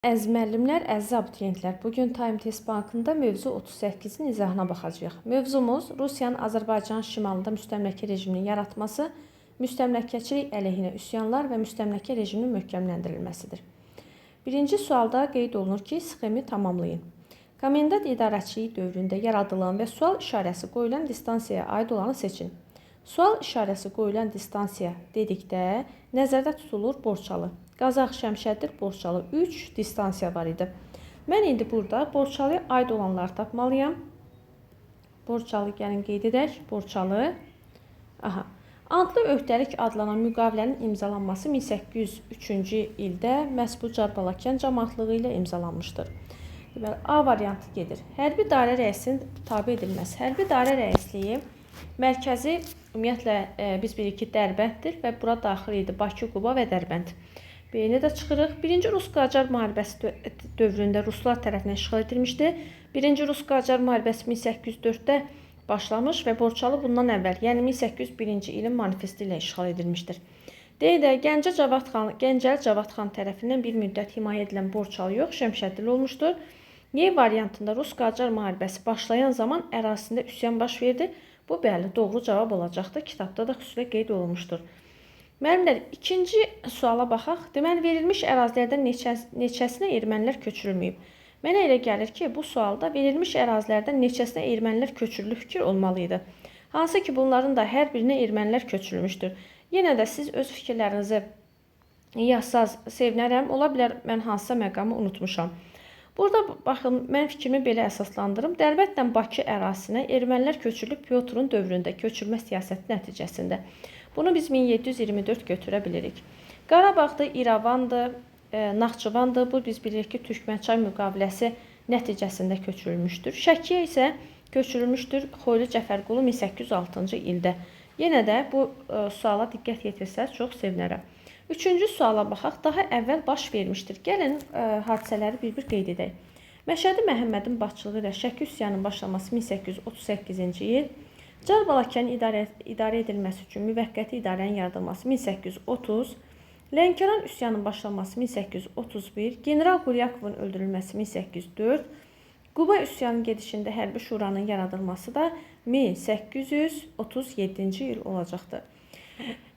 Əziz müəllimlər, əziz abituriyentlər, bugün Time Test Bankında mövzu 38-in izahına baxacağıq. Mövzumuz Rusiyanın Azərbaycan şimalında müstəmləkə rejiminin yaratması, müstəmləkəçilik əleyhinə üsyanlar və müstəmləkə rejiminin möhkəmləndirilməsidir. Birinci sualda qeyd olunur ki, sxemi tamamlayın. Komendant idarəçiliyi dövründə yaradılan və sual işarəsi qoyulan distansiyaya aid olanı seçin. Sual işarəsi qoyulan distansiya dedikdə nəzərdə tutulur Borçalı. Qazax, Şəmşədir, Borçalı 3 distansiya var idi. Mən indi burada Borçalıya aid olanları tapmalıyam. Borçalı gəlin qeyd edək. Borçalı. Antlı öhdəlik adlanan müqavilənin imzalanması 1803-cü ildə məhz bu Carbalakan cəmaatlığı ilə imzalanmışdır. A variantı gedir. Hərbi dairə rəisinin tabe edilməsi. Hərbi dairə rəisliyi mərkəzi ümumiyyətlə biz bilirik ki, Dərbənddir və bura daxil idi Bakı, Quba və Dərbənd. B-ni də çıxırıq. Birinci Rus-Qacar müharibəsi dövründə Ruslar tərəfindən işğal edilmişdi. Birinci Rus-Qacar müharibəsi 1804-də başlamış və Borçalı bundan əvvəl, yəni 1801-ci ilin manifesti ilə işğal edilmişdir. Gəncəli Cavad xan tərəfindən bir müddət himayə edilən Borçalı yox, Şəmşədli olmuşdur. Y variantında Rus-Qacar müharibəsi başlayan zaman ərazisində üsyan baş verdi. Bu, bəli, doğru cavab olacaqdır. Kitabda da xüsusilə qeyd olunmuşdur. Müəllimlər, ikinci suala baxaq. Deməli, verilmiş ərazilərdən neçəsinə ermənilər köçürülməyib? Mənə elə gəlir ki, bu sualda verilmiş ərazilərdən neçəsinə ermənilər köçürülü fikir olmalıydı. Hansı ki, bunların da hər birinə ermənilər köçürülmüşdür. Yenə də siz öz fikirlərinizi yazsaz sevinərəm. Ola bilər, mən hansısa məqamı unutmuşam. Burada, baxın, mən fikrimi belə əsaslandırım. Dərbəndlə Bakı ərazisinə ermənilər köçürülüb Pyotrun dövründə köçürmə siyasəti nəticəsində. Bunu biz 1724 götürə bilirik. Qarabağda İrəvandır, Naxçıvandır. Bu biz bilirik ki, Türkmənçay müqaviləsi nəticəsində köçürülmüşdür. Şəkiyə isə köçürülmüşdür Xoylu Cəfərqulu 1806-cı ildə. Yenə də bu suala diqqət yetirsəz çox sevinərəm. Üçüncü suala baxaq. Daha əvvəl baş vermişdir. Gəlin hadisələri bir-bir qeyd edək. Məşədi Məhəmmədin başçılığı ilə Şəki üsyanının başlaması 1838-ci il. Carbalakanın idarə edilməsi üçün müvəqqəti idarənin yaradılması 1830, Lənkəran üsyanının başlanması 1831, General Qulyakovun öldürülməsi 1804, Quba üsyanının gedişində hərbi şuranın yaradılması da 1837-ci il olacaqdır.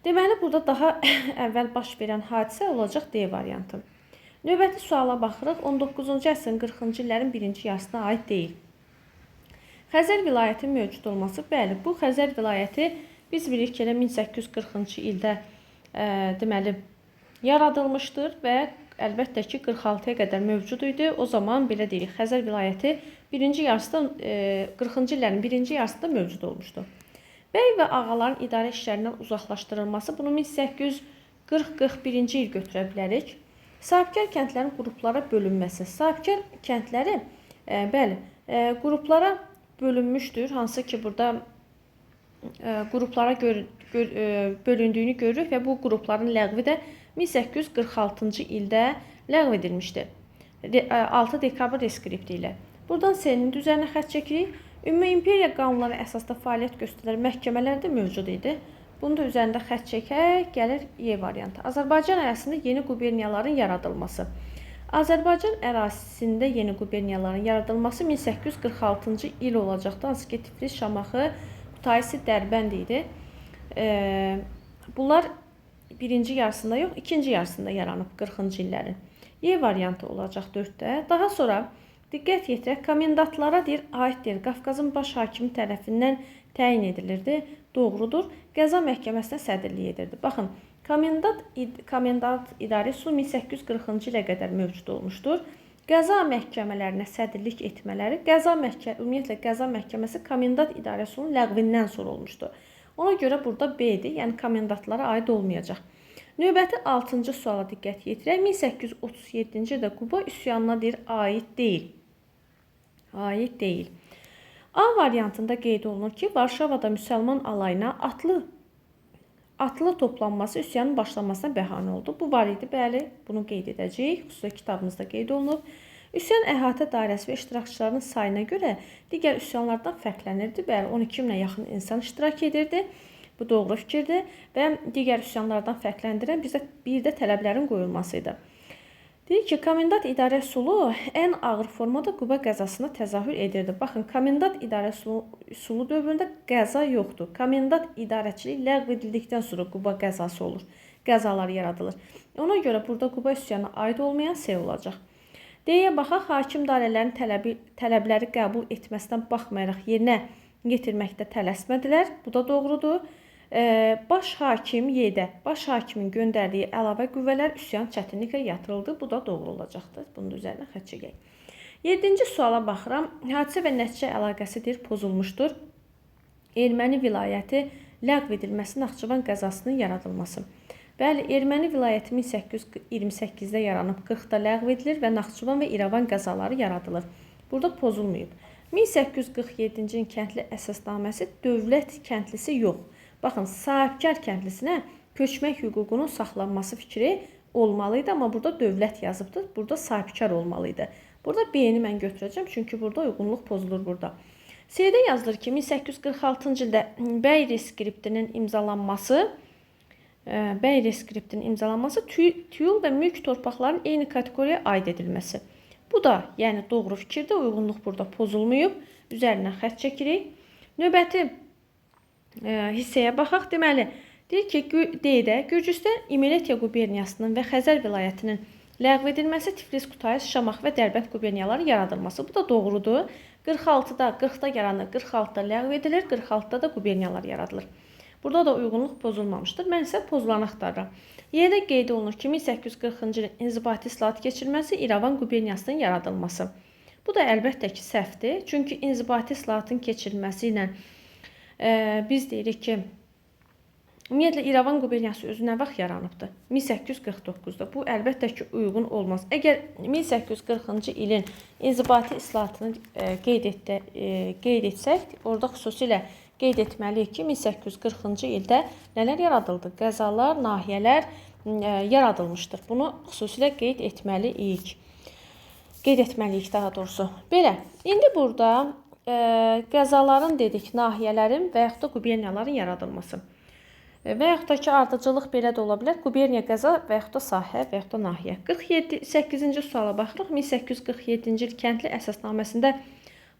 Deməli, burada daha əvvəl baş verən hadisə olacaq D variantı. Növbəti suala baxırıq. 19-cu əsrin 40-cı illərin birinci yarısına aid deyil. Xəzər vilayətinin mövcud olması, bəli, bu Xəzər vilayəti biz bilirik ki, 1840-cı ildə deməli yaradılmışdır və əlbəttə ki, 46-ya qədər mövcud idi. O zaman belə deyirik, Xəzər vilayəti 40-cı illərin birinci yarısında mövcud olmuşdur. Bəy və ağaların idarə işlərindən uzaqlaşdırılması, bunu 1840-41-ci il götürə bilərik. Sahibkar kəndlərin qruplara bölünməsi. Sahibkar kəndləri, bəli, qruplara bölünmüşdür. Hansı ki, burada qruplara bölündüyünü görürük və bu qrupların ləğvi də 1846-cı ildə ləğv edilmişdir. 6 dekabr reskripti ilə. Buradan S-nin üzərinə xətt çəkirik. Ümumi imperiya qanunları əsasda fəaliyyət göstərən məhkəmələr də mövcud idi. Bunu da üzərində xətt çəkək, gəlir Y variantı. Azərbaycan ərazisində yeni quberniyaların yaradılması. Azərbaycan ərazisində yeni quberniyaların yaradılması 1846-cı il olacaqdı. Hansı ki, Tiflis, Şamaxı, Kutaisi, Dərbənd idi. Bunlar birinci yarısında yox, ikinci yarısında yaranıb 40-cı illərin. Y variantı olacaq 4-də. Daha sonra diqqət yetirək, komendantlara aiddir. Qafqazın baş hakimi tərəfindən təyin edilirdi. Doğrudur. Qəza məhkəməsinə sədrlik edirdi. Baxın, komendant idarəsi 1840-cı ilə qədər mövcud olmuşdur. Qəza məhkəmələrinə sədrlik etmələri, ümumiyyətlə qəza məhkəməsi komendant idarəsinin ləğvindən sonra olmuşdur. Ona görə burada B-dir, yəni komendantlara aid olmayacaq. Növbəti 6-cı suala diqqət yetirək. 1837-ci ildə Quba üsyanına aid deyil. Aid deyil. A variantında qeyd olunur ki, Varşavada müsəlman alayına atlı toplanması üsyanın başlanmasına bəhanə oldu. Bu var idi, bəli, bunu qeyd edəcəyik. Xüsusilə kitabımızda qeyd olunub. Üsyan əhatə dairəsi və iştirakçıların sayına görə digər üsyanlardan fərqlənirdi. Bəli, 12 minə yaxın insan iştirak edirdi. Bu doğru fikirdir və digər üsyanlardan fərqləndirən bir də tələblərin qoyulması idi. Deyir ki, komendant idarə üsulu ən ağır formada Quba qəzasına təzahür edirdi. Baxın, komendant idarə üsulu dövründə qəza yoxdur. Komendant idarəçiliyi ləğv edildikdən sonra Quba qəzası olur. Qəzalar yaradılır. Ona görə burada Quba üsyanına aid olmayan S olacaq. D-yə baxaq, hakim dairələrin tələbləri qəbul etməsindən baxmayaraq yerinə yetirməkdə tələsmədilər. Bu da doğrudur. Baş hakim Y-də, baş hakimin göndərdiyi əlavə qüvvələr üsyan çətinliklə yatırıldı. Bu da doğru olacaqdır. Bunun üzərinə xətt çəkək. 7-ci suala baxıram. Hadisə və nəticə əlaqəsidir, pozulmuşdur. Erməni vilayəti ləğv edilməsi, Naxçıvan qəzasının yaradılması. Bəli, Erməni vilayəti 1828-də yaranıb, 40-da ləğv edilir və Naxçıvan və İrəvan qəzaları yaradılır. Burada pozulmayıb. 1847-ci kəndli əsasnaməsi dövlət kəndlisi yox. Baxın, sahibkar kəndlisinə köçmək hüququnun saxlanması fikri olmalıydı, amma burada dövlət yazıbdır. Burada sahibkar olmalıydı. Burada B-ni mən götürəcəm, çünki burada uyğunluq pozulur burada. C-də yazılır ki, 1846-cı ildə bəy reskriptinin imzalanması tüyül və mülk torpaqların eyni kateqoriyaya aid edilməsi. Bu da, yəni doğru fikirdə, uyğunluq burada pozulmayıb. Üzərinə xətt çəkirik. Növbəti hissəyə baxaq. Deməli, deyir ki, D-də Gürcüstan İmeletiya quberniyasının və Xəzər vilayətinin ləğv edilməsi, Tiflis, Kutays, Şamax və Dərbənd quberniyaların yaradılması. Bu da doğrudur. 40-da yaranır, 46-da ləğv edilir, 46-da da quberniyalar yaradılır. Burada da uyğunluq pozulmamışdır. Mən isə pozulanı axtarıram. Y-də qeyd olunur ki, 1840-cı ilin inzibati islahat keçirilməsi, İrəvan quberniyasının yaradılması. Bu da əlbəttə ki, səhvdir. Çünki inzibati islahatın keçirilməsi ilə biz deyirik ki, ümumiyyətlə İrəvan quberniyası özü nə vaxt yaranıbdır? 1849-da. Bu əlbəttə ki, uyğun olmaz. Əgər 1840-cı ilin inzibati islahatını qeyd etsək, orada xüsusilə qeyd etməliyik ki, 1840-cı ildə nələr yaradıldı? Qəzalar, nahiyələr yaradılmışdır. Bunu xüsusilə qeyd etməliyik. Qeyd etməliyik daha doğrusu. Belə, indi burada qəzaların dedik, nahiyələrin və yaxud da quberniyaların yaradılması. Və yaxud da ki, ardıcıllıq belə də ola bilər. Quberniya qəza və yaxud da sahə və yaxud da nahiyə. 8-ci suala baxırıq. 1847-ci il kəndli əsasnaməsində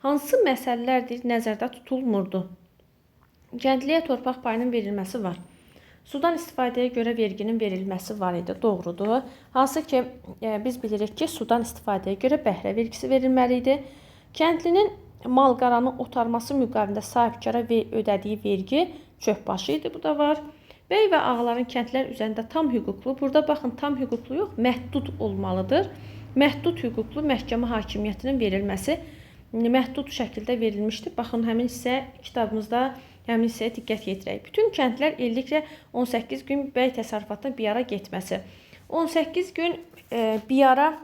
hansı məsələlərdir nəzərdə tutulmurdu? Kəndliyə torpaq payının verilməsi var. Sudan istifadəyə görə verginin verilməsi var idi, doğrudur. Hansı ki, biz bilirik ki, sudan istifadəyə görə bəhrə vergisi verilməli idi. Kəndlinin mal-qaranı otarması müqabilində sahibkara ödədiyi vergi çöpbaşı idi, bu da var. Bəy və ağaların kəndlər üzərində tam hüquqlu, burada baxın, tam hüquqlu yox, məhdud olmalıdır. Məhdud hüquqlu məhkəmə hakimiyyətinin verilməsi məhdud şəkildə verilmişdir. Baxın, həmin hissə kitabımızda həmin hissəyə diqqət yetirək. Bütün kəndlər illiklə 18 gün bəy təsərrüfatına bir ara getməsi. 18 gün bir ara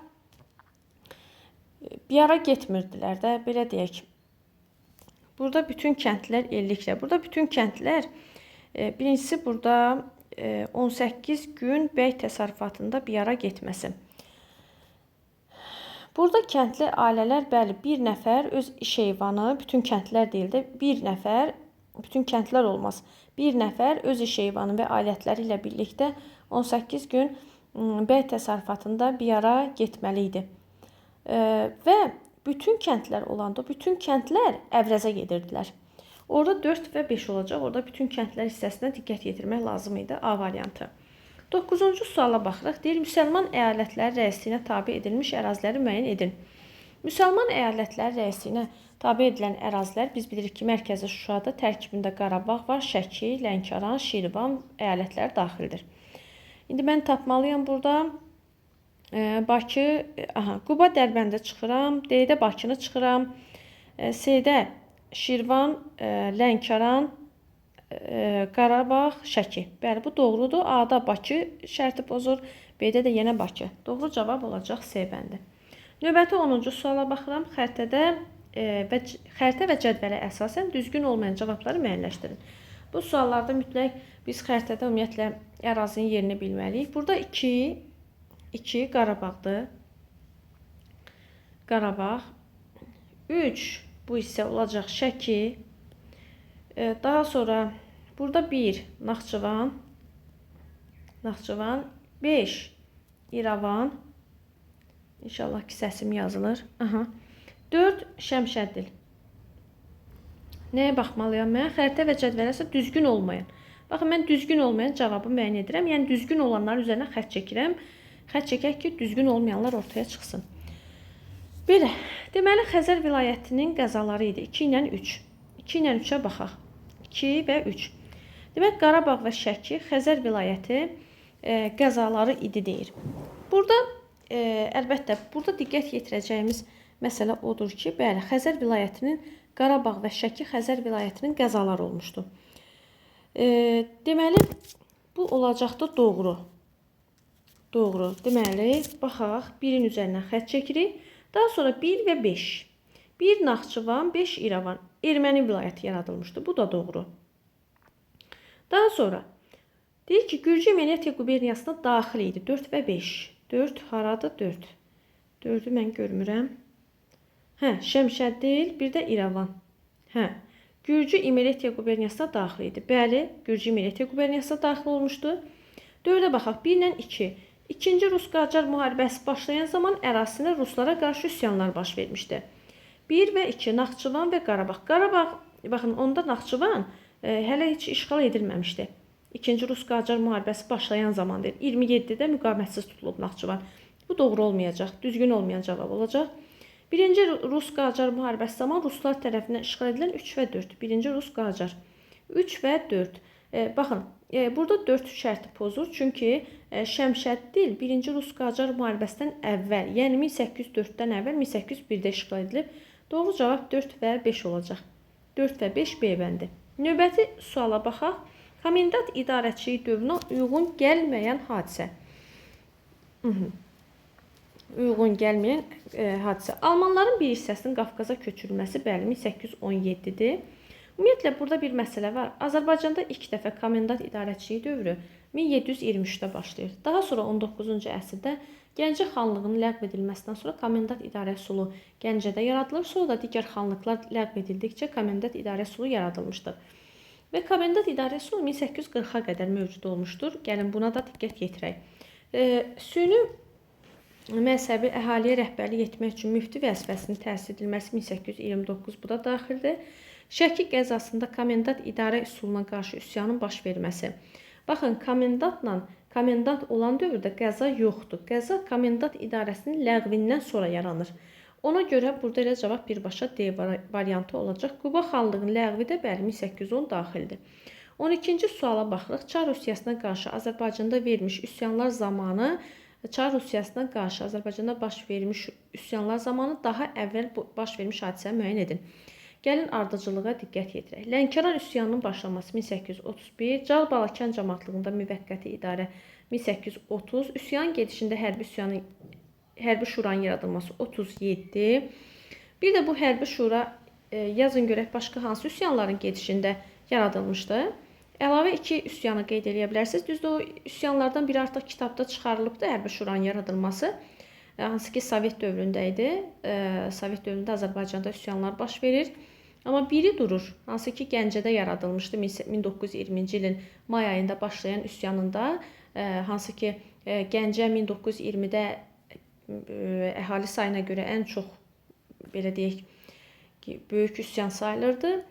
getmirdilər də, belə deyək. Burada bütün kəndlər illiklə. Burada bütün kəndlər, birincisi burada 18 gün bəy təsərrüfatında bir ara getməsi. Burada kəndli ailələr, bəli, bir nəfər öz iş heyvanı, bütün kəndlər deyil də, bir nəfər, bütün kəndlər olmaz. Bir nəfər öz iş heyvanı və ailətləri ilə birlikdə 18 gün bəy təsərrüfatında bir ara getməli idi. Və bütün kəndlər olanda, bütün kəndlər Əvrəzə gedirdilər. Orada 4 və 5 olacaq. Orada bütün kəndlər hissəsinə diqqət yetirmək lazım idi. A variantı. 9-cu suala baxırıq. Deyir, müsəlman əyalətləri rəisliyinə tabe edilmiş əraziləri müəyyən edin. Müsəlman əyalətləri rəisliyinə tabe edilən ərazilər, biz bilirik ki, mərkəzi Şuşada tərkibində Qarabağ var, Şəki, Lənkəran, Şirvan əyalətləri daxildir. İndi mən tapmalıyam burada. Bakı, Quba, Dərbəndə çıxıram, D-də Bakını çıxıram, C-də Şirvan, Lənkəran, Qarabağ, Şəki. Bəli, bu doğrudur. A-da Bakı şərti pozur, B-də də yenə Bakı. Doğru cavab olacaq C bəndi. Növbəti 10-cu suala baxıram. Xəritə və cədvələ əsasən düzgün olmayan cavabları müəyyənləşdirin. Bu suallarda mütləq biz xəritədə ümumiyyətlə ərazinin yerini bilməliyik. Burada 2 Qarabağdır. Qarabağ. 3 bu hissə olacaq Şəki. Daha sonra burada 1 Naxçıvan. 5 İrəvan. İnşallah ki səsim yazılır. Aha. 4 Şəmşəddil. Nəyə baxmalıyam mən? Xəritə və cədvələ isə düzgün olmayan. Baxın, mən düzgün olmayan cavabı müəyyən edirəm. Yəni düzgün olanların üzərinə xətt çəkirəm. Xətt çəkək ki, düzgün olmayanlar ortaya çıxsın. Belə. Deməli, Xəzər vilayətinin qəzaları idi. 2 ilə 3. 2 ilə 3-ə baxaq. 2 və 3. Demək, Qarabağ və Şəki Xəzər vilayəti qəzaları idi deyir. Burada əlbəttə burada diqqət yetirəcəyimiz məsələ odur ki, bəli, Xəzər vilayətinin Qarabağ və Şəki Xəzər vilayətinin qəzaları olmuşdu. Deməli, bu olacaqda doğru. Doğru. Deməli, baxaq, 1-in üzərindən xətt çəkirik. Daha sonra 1 və 5. 1 Naxçıvan, 5 İrəvan. Erməni vilayəti yaradılmışdı. Bu da doğru. Daha sonra deyir ki, Gürcü Eminiyyə quberniyasına daxil idi. 4 və 5. 4 haradır? 4. 4-ü mən görmürəm. Şəmşəddil, bir də İrəvan. Gürcü Emiriyyə quberniyasına daxil idi. Bəli, Gürcü Emiriyyə quberniyasına daxil olmuşdu. 4-ə baxaq, 1 ilə 2. İkinci Rus-Qacar müharibəsi başlayan zaman ərazisində ruslara qarşı üsyanlar baş vermişdi. 1 və 2, Naxçıvan və Qarabağ. Qarabağ, baxın, onda Naxçıvan hələ heç işğal edilməmişdi. İkinci Rus-Qacar müharibəsi başlayan zamandır. 27-də müqavimətsiz tutulub Naxçıvan. Bu doğru olmayacaq, düzgün olmayan cavab olacaq. Birinci Rus-Qacar müharibəsi zaman Ruslar tərəfindən işğal edilən 3 və 4. Birinci Rus-Qacar. 3 və 4. Baxın, burada 4 şərti pozur. Çünki Şəmşəddil 1-ci Rus-Qacar müharibəsindən əvvəl, yəni 1804-dən əvvəl 1801-də işğal edilib. Doğru cavab 4 və 5 olacaq. 4 və 5 B bəndi. Növbəti suala baxaq. Komendant idarəçiliyi dövrünə uyğun gəlməyən hadisə. Uyğun gəlməyən hadisə. Almanların bir hissəsinin Qafqaza köçürülməsi, bəli, 1817-dir. Ümumiyyətlə, burada bir məsələ var. Azərbaycanda ilk dəfə komendant idarəçiliyi dövrü 1723-də başlayır. Daha sonra 19-cu əsrdə Gəncə xanlığının ləğv edilməsindən sonra komendant idarə üsulu Gəncədə yaradılır. Sonra da digər xanlıqlar ləğv edildikcə komendant idarə üsulu yaradılmışdır. Və komendant idarə üsulu 1840-a qədər mövcud olmuşdur. Gəlin buna da diqqət yetirək. Süni məzhəbi əhaliyə rəhbərlik etmək üçün müfti vəzifəsinin təsis edilməsi 1829 bu da daxildir. Şəki qəzasında komendant idarə üsuluna qarşı üsyanın baş verməsi. Baxın, komendant olan dövrdə qəza yoxdur. Qəza komendant idarəsinin ləğvindən sonra yaranır. Ona görə burada elə cavab birbaşa D variantı olacaq. Quba xanlığının ləğvi də bəli 1810 daxildir. 12-ci suala baxırıq. Çar Rusiyasına qarşı Azərbaycanda vermiş üsyanlar zamanı baş vermiş üsyanlar zamanı daha əvvəl baş vermiş hadisə müəyyən edin. Gəlin ardıcılığa diqqət yetirək. Lənkəran üsyanının başlaması 1831, Cal-Balakən cəmaətliyində müvəqqəti idarə 1830, üsyanın gedişində hərbi şuranın yaradılması 37. Bir də bu hərbi şura yazın görək başqa hansı üsyanların gedişində yaradılmışdı. Əlavə 2 üsyanı qeyd edə bilərsiniz. Düzdür, o üsyanlardan biri artıq kitabda çıxarılıbdı, hərbi şuranın yaradılması. Hansı ki, Sovet dövründə idi. Sovet dövründə Azərbaycanda üsyanlar baş verir. Amma biri durur. Hansı ki, Gəncədə yaradılmışdı 1920-ci ilin may ayında başlayan üsyanında. Hansı ki, Gəncə 1920-də əhali sayına görə ən çox, belə deyək ki, böyük üsyan sayılırdı.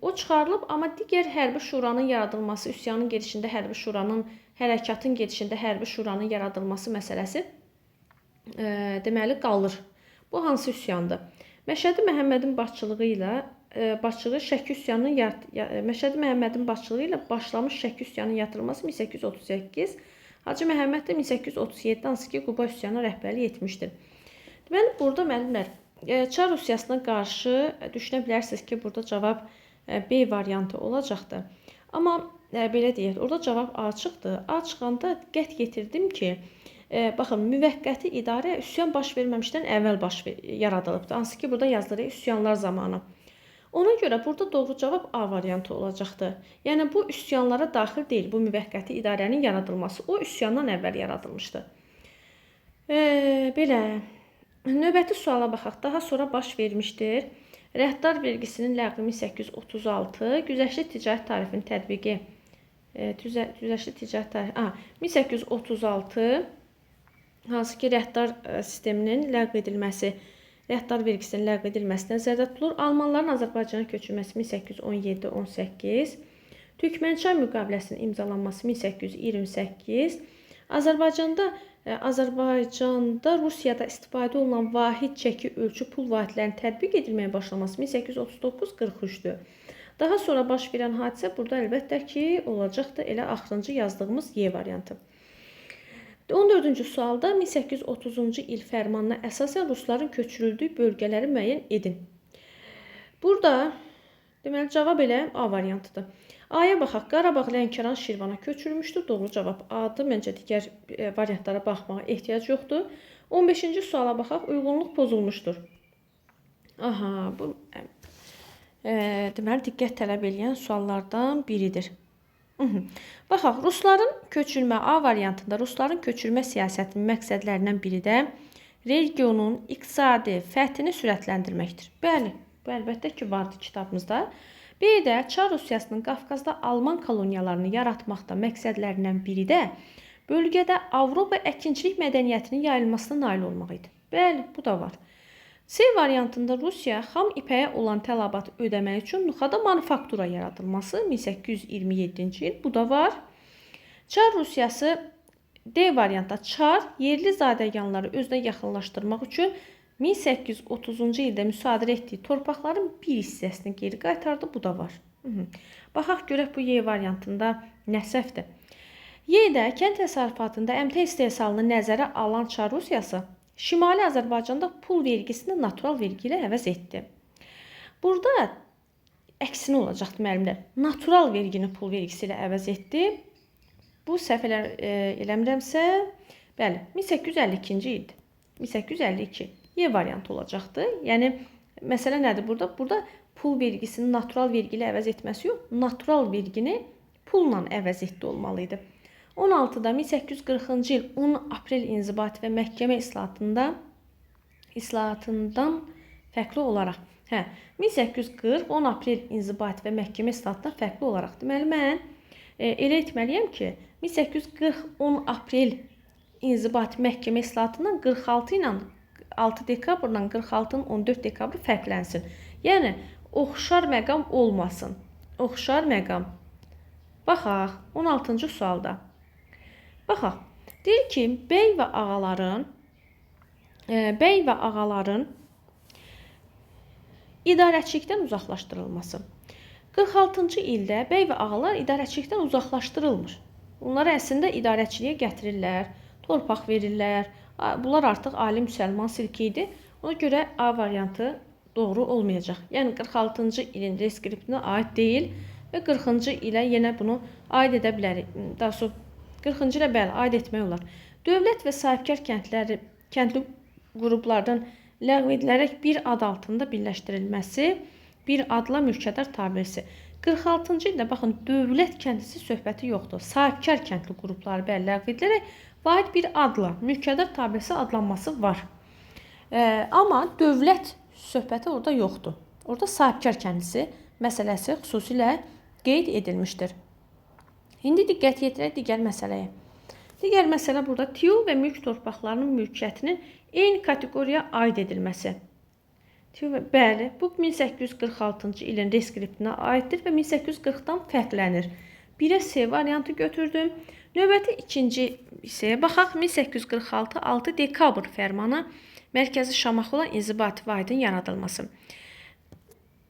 O çıxarılıb, amma digər hərbi şuranın yaradılması, üsyanın gedişində hərbi şuranın, hərəkatın gedişində hərbi şuranın yaradılması məsələsi deməli qalır. Bu hansı üsyandır? Məşədi Məhəmmədin başçılığı ilə başlamış Şəki üsyanının yatırılması 1838, Hacı Məhəmməd də 1837-də hansı ki, Quba üsyanına rəhbərlik etmişdir. Deməli, burada müəllimlər, Çar Rusiyasına qarşı düşünə bilərsiniz ki, burada cavab B variantı olacaqdır. Amma belə deyək, orada cavab A çıxdı. A çıxanda diqqət yetirdim ki, baxın, müvəqqəti idarə üsyan baş verməmişdən əvvəl yaradılıbdır. Hansı ki, burada yazılır üsyanlar zamanı. Ona görə burada doğru cavab A variantı olacaqdır. Yəni, bu üsyanlara daxil deyil, bu müvəqqəti idarənin yaradılması. O üsyandan əvvəl yaradılmışdır. Belə, növbəti suala baxaq. Daha sonra baş vermişdir. Rəhdar vergisinin ləğvi 1836, güzəştli ticarət tarifinin tətbiqi 1836 hansı ki rəhdar sisteminin ləğv edilməsi, rəhdar vergisinin ləğv edilməsi nəzərdə tutulur. Almanların Azərbaycana köçürməsi 1817-18, Türkmənçay müqaviləsinin imzalanması 1828, Azərbaycanda Rusiyada istifadə olunan vahid çəki ölçü pul vahidlərinin tətbiq edilməyə başlaması 1839-43-dür. Daha sonra baş verən hadisə burada əlbəttə ki, olacaqdır elə axırıncı yazdığımız Y variantı. 14-cü sualda 1830-cu il fərmanına əsasən rusların köçürüldüyü bölgələri müəyyən edin. Burada deməli cavab elə A variantıdır. A-ya baxaq. Qarabağ, Lənkəran, Şirvana köçürülmüşdür. Doğru cavab A-dır. Məncə digər variantlara baxmağa ehtiyac yoxdur. 15-ci suala baxaq. Uyğunluq pozulmuşdur. Aha, bu deməli diqqət tələb edən suallardan biridir. Baxaq, Rusların köçürmə A variantında Rusların köçürmə siyasətinin məqsədlərindən biri də regionun iqtisadi fəthini sürətləndirməkdir. Bəli, bu əlbəttə ki, vardı kitabımızda. Bir də Çar Rusiyasının Qafqazda Alman koloniyalarını yaratmaqda məqsədlərindən biri də bölgədə Avropa əkinçilik mədəniyyətinin yayılmasına nail olmaq idi. Bəli, bu da var. C variantında Rusiya xam ipəyə olan tələbatı ödəmək üçün Nuxada manufaktura yaradılması 1827-ci il. Bu da var. Çar Rusiyası D variantda Çar yerli zadəganları özünə yaxınlaşdırmaq üçün 1830-cu ildə müsadirə etdiyi torpaqların bir hissəsini geri qaytardı. Bu da var. Baxaq görək bu Y variantında nə səhvdir. Y-də kənd təsərrüfatında əmtəə istehsalını nəzərə alan Çar Rusiyası Şimali Azərbaycanda pul vergisini natural vergi ilə əvəz etdi. Burada əksinə olacaqdı müəllimlər. Natural vergini pul vergisi ilə əvəz etdi. Bu səhvələr eləmirəmsə, bəli, 1852-ci ildir. 1852. Y variantı olacaqdı. Yəni, məsələ nədir burada? Burada pul vergisini natural vergi ilə əvəz etməsi yox, natural vergini pulla əvəz etdi olmalıydı. 16-da 1840-cı il 10 aprel inzibati və məhkəmə islahatından fərqli olaraq 1840 10 aprel inzibati və məhkəmə islahatından fərqli olaraq deməli mən elə etməliyəm ki 1840 10 aprel inzibati məhkəmə islahatından 46 ilə 6 dekabrdan 46-nın 14 dekabrı fərqlənsin. Yəni oxşar məqam olmasın. Oxşar məqam. Baxaq 16-cı sualda. Baxaq. Deyir ki, bəy və ağaların idarəçilikdən uzaqlaşdırılması. 46-cı ildə bəy və ağalar idarəçilikdən uzaqlaşdırılmır. Onları əslində idarəçiliyə gətirirlər, torpaq verirlər. Bunlar artıq ali müsəlman silki idi. Ona görə A variantı doğru olmayacaq. Yəni 46-cı ilin reskriptinə aid deyil və 40-cı ilə yenə bunu aid edə bilərik. Daha sonra 40-cı ilə bəli, aid etmək olar. Dövlət və sahibkar kəndli qruplardan ləğv edilərək bir ad altında birləşdirilməsi, bir adla mülkədar tabirisi. 46-cı ildə baxın, dövlət kəndlisi söhbəti yoxdur. Sahibkar kəndli qrupları bəli ləğv edilərək vahid bir adla mülkədar tabirisi adlanması var. Amma dövlət söhbəti orada yoxdur. Orada sahibkar kəndlisi məsələsi xüsusilə qeyd edilmişdir. İndi diqqət yetirək digər məsələyə. Digər məsələ burada tiyul və mülk torpaqlarının mülkiyyətinin eyni kateqoriyaya aid edilməsi. Bəli, bu 1846-cı ilin reskriptinə aiddir və 1840-dan fərqlənir. 1-ə C variantı götürdüm. Növbəti ikinci hissəyə baxaq. 1846 6 dekabr fərmanı mərkəzi Şamaxı olan inzibati vahidin yaradılması.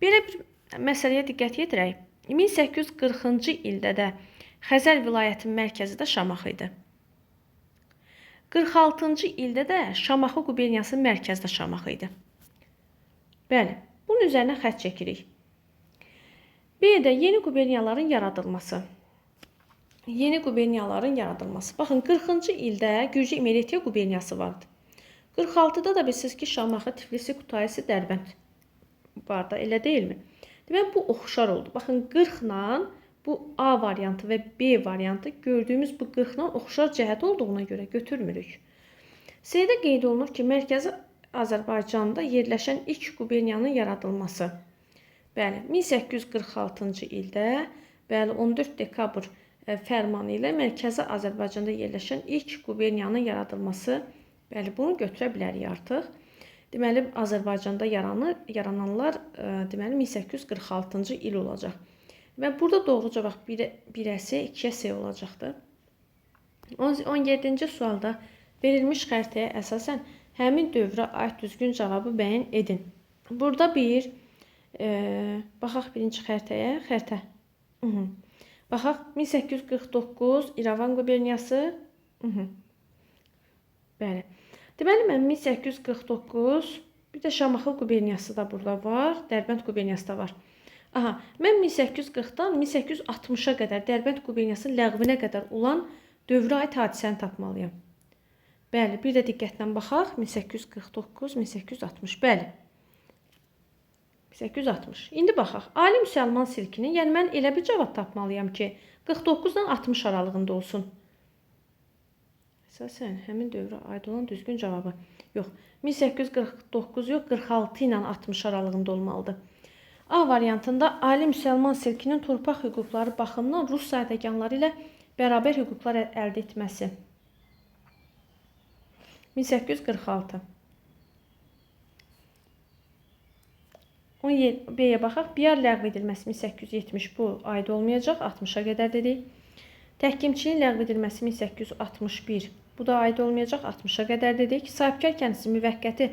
Belə bir məsələyə diqqət yetirək. 1840-cı ildə də Xəzər vilayətinin mərkəzi də Şamaxı idi. 46-cı ildə də Şamaxı quberniyasının mərkəzi də Şamaxı idi. Bəli, bunun üzərinə xətt çəkirik. Bir də yeni quberniyaların yaradılması. Yeni quberniyaların yaradılması. Baxın, 40-cı ildə Gürcü İmeretiya quberniyası vardı. 46-da da bilirsiniz ki, Şamaxı, Tiflisi, Kutaisi, Dərbənd vardı, elə deyilmi? Demək, bu oxşar oldu. Baxın, 40-la bu A variantı və B variantı gördüyümüz bu 40-la oxşar cəhət olduğuna görə götürmürük. C-də qeyd olunur ki, Mərkəzi Azərbaycanda yerləşən ilk quberniyanın yaradılması. Bəli, 1846-cı ildə, bəli, 14 dekabr fərmanı ilə Mərkəzi Azərbaycanda yerləşən ilk quberniyanın yaradılması Bəli, bunu götürə bilərik artıq. Deməli, Azərbaycanda yarananlar deməli 1846-cı il olacaq. Və burada doğru cavab 1-ə S, 2-yə S olacaqdır. 17-ci sualda verilmiş xəritəyə əsasən həmin dövrə aid düzgün cavabı bəyan edin. Burada baxaq birinci xəritəyə. Xəritə. Baxaq, 1849 İrəvan quberniyası. Bəli. Deməli, mən 1849, bir də Şamaxı quberniyası da burada var, Dərbənd quberniyası da var. Aha, mən 1840-dan 1860-a qədər Dərbənd quberniyasının ləğvinə qədər olan dövrə aid hadisəni tapmalıyam. Bəli, bir də diqqətlə baxaq. 1849, 1860. Bəli. 1860. İndi baxaq. Ali müsəlman silkini, yəni mən elə bir cavab tapmalıyam ki, 49-dan 60 aralığında olsun. Əsasən, həmin dövrə aid olan düzgün cavabı. Yox, 1849 yox, 46 ilə 60 aralığında olmalıdır. A variantında ali müsəlman silkinin torpaq hüquqları baxımından Rus sədəganları ilə bərabər hüquqlar əldə etməsi. 1846. B-yə baxaq. Biyar ləğv edilməsi 1870 bu aid olmayacaq. 60-a qədər dedik. Təhkimçinin ləğv edilməsi 1861 bu da aid olmayacaq. 60-a qədər dedik. Sahibkar kəndisinin müvəqqəti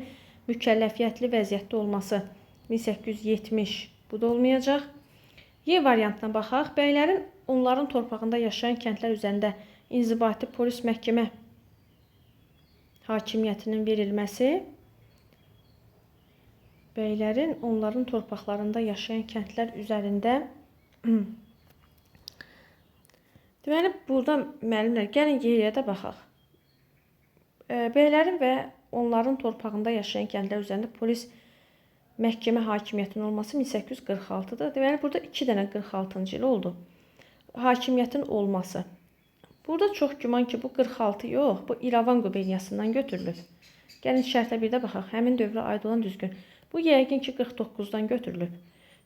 mükəlləfiyyətli vəziyyətdə olması 1870 bu da olmayacaq. Y variantına baxaq. Bəylərin onların torpağında yaşayan kəndlər üzərində inzibati polis məhkəmə hakimiyyətinin verilməsi. Bəylərin onların torpaqlarında yaşayan kəndlər üzərində deməli, burada müəllimlər, gəlin Y-yə də baxaq. Bəylərin və onların torpağında yaşayan kəndlər üzərində polis məhkəmə hakimiyyətinin olması 1846-dır. Deməli, burada 2 dənə 46-cı il oldu. Hakimiyyətin olması. Burada çox güman ki, bu 46 yox, bu İrəvan quberniyasından götürülüb. Gəlin şərtə bir də baxaq. Həmin dövrə aid olan düzgün. Bu yəqin ki 49-dan götürülüb.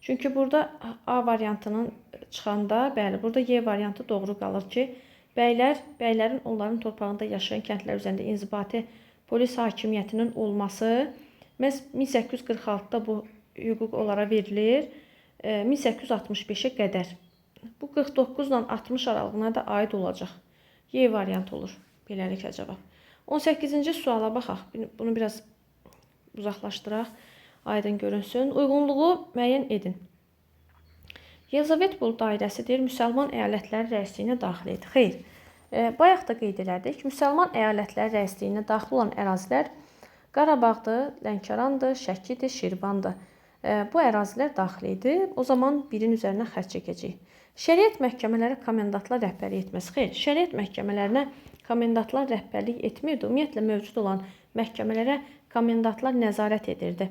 Çünki burada A variantının çıxanda, bəli, burada Y variantı doğru qalır ki, bəylərin onların torpağında yaşayan kəndlər üzərində inzibati polis hakimiyyətinin olması məhz 1846-da bu hüquq onlara verilir, 1865-ə qədər. Bu 49 ilə 60 aralığına da aid olacaq. Y variantı olur. Beləliklə cavab. 18-ci suala baxaq. Bunu biraz uzaqlaşdıraq. Aydın görünsün. Uyğunluğu müəyyən edin. Yelizavetpol dairəsi deyir, müsəlman əyalətləri rəisliyinə daxil edir. Xeyr. Bayaq da qeyd elədik. Müsəlman əyalətləri rəisliyinə daxil olan ərazilər Qarabağdır, Lənkərandır, Şəkidir, Şirvandır. Bu ərazilər daxil edir. O zaman birin üzərinə xətt çəkəcəyik. Şəriət məhkəmələri komendantlar rəhbərlik etməz. Xeyr, şəriət məhkəmələrinə komendantlar rəhbərlik etmirdi. Ümumiyyətlə mövcud olan məhkəmələrə komendantlar nəzarət edirdi.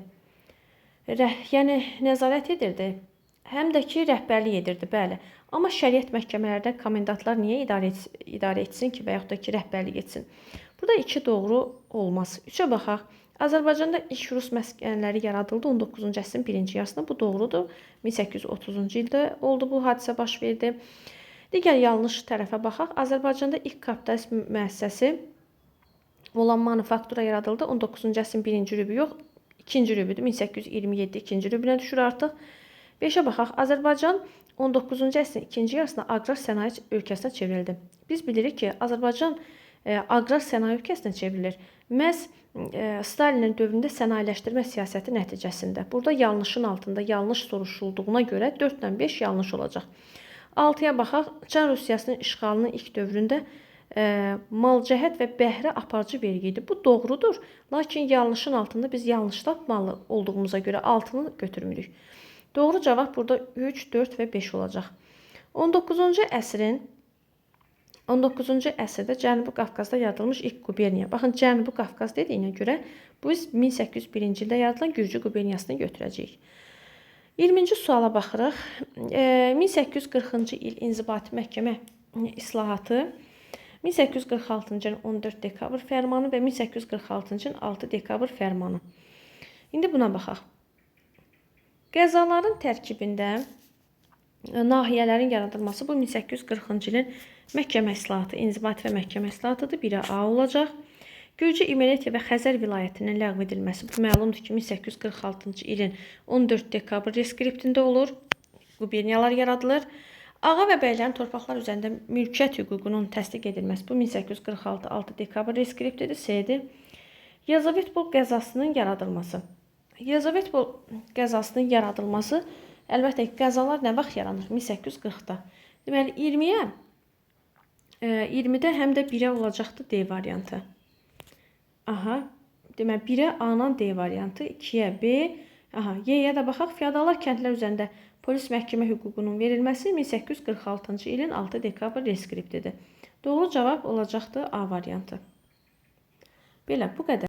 Yəni, nəzarət edirdi, həm də ki, rəhbərlik edirdi, bəli. Amma şəriət məhkəmələrdə komendantlar niyə idarə etsin ki, və yaxud da ki, rəhbərlik etsin? Burada 2 doğru olmaz. 3-ə baxaq. Azərbaycanda ilk Rus məskənləri yaradıldı 19-cu əsrin birinci yarısında. Bu doğrudur. 1830-cu ildə oldu bu hadisə baş verdi. Digər yanlış tərəfə baxaq. Azərbaycanda ilk kapitalist müəssisəsi olan manufaktura yaradıldı 19-cu əsrin birinci rübü yox, ikinci rübüdür. 1827 ikinci rübünə düşür artıq. 5-ə baxaq. Azərbaycan 19-cu əsrin ikinci yarısında aqrar sənaye ölkəsinə çevrildi. Biz bilirik ki, Azərbaycan aqrar sənaye ölkəsinə çevrilir. Məhz Stalinin dövründə sənayeləşdirmə siyasəti nəticəsində. Burada yanlışın altında yanlış soruşulduğuna görə 4-dən 5 yanlış olacaq. 6-ya baxaq. Çar Rusiyasının işğalının ilk dövründə malcəhət və bəhrə aparıcı vergi idi. Bu doğrudur. Lakin yanlışın altında biz yanlış tapmalı olduğumuza görə 6-nı götürmürük. Doğru cavab burada 3, 4 və 5 olacaq. 19-cu əsrdə Cənubi Qafqazda yaradılmış ilk quberniya. Baxın, Cənubi Qafqaz dediyinə görə biz 1801-ci ildə yaradılan Gürcü quberniyasını götürəcəyik. 20-ci suala baxırıq. 1840-cı il inzibati məhkəmə islahatı, 1846-cı ilin 14 dekabr fərmanı və 1846-cı ilin 6 dekabr fərmanı. İndi buna baxaq. Qəzaların tərkibində nahiyələrin yaradılması bu 1840-cı ilin məhkəmə islahatı, inzibati və məhkəmə islahatıdır. 1-ə A olacaq. Gürcü İmeletiya və Xəzər vilayətinin ləğv edilməsi bu məlumdur ki, 1846-cı ilin 14 dekabr reskriptində olur. Quberniyalar yaradılır. Ağa və bəylərin torpaqlar üzərində mülkiyyət hüququnun təsdiq edilməsi bu 1846 6 dekabr reskriptidir. C-dir. Yelizavetpol qəzasının yaradılması. Yelizavetpol qəzasının yaradılması, əlbəttə ki, qəzalar nə vaxt yaranır? 1840-da. Deməli, 20-də həm də 1-ə olacaqdır D variantı. Aha, deməli, 1-ə A-dan D variantı, 2-yə B, Y-yə də baxaq. Feodallar kəndlər üzərində polis məhkəmə hüququnun verilməsi 1846-cı ilin 6 dekabr reskriptidir. Doğru cavab olacaqdır A variantı. Belə, bu qədər.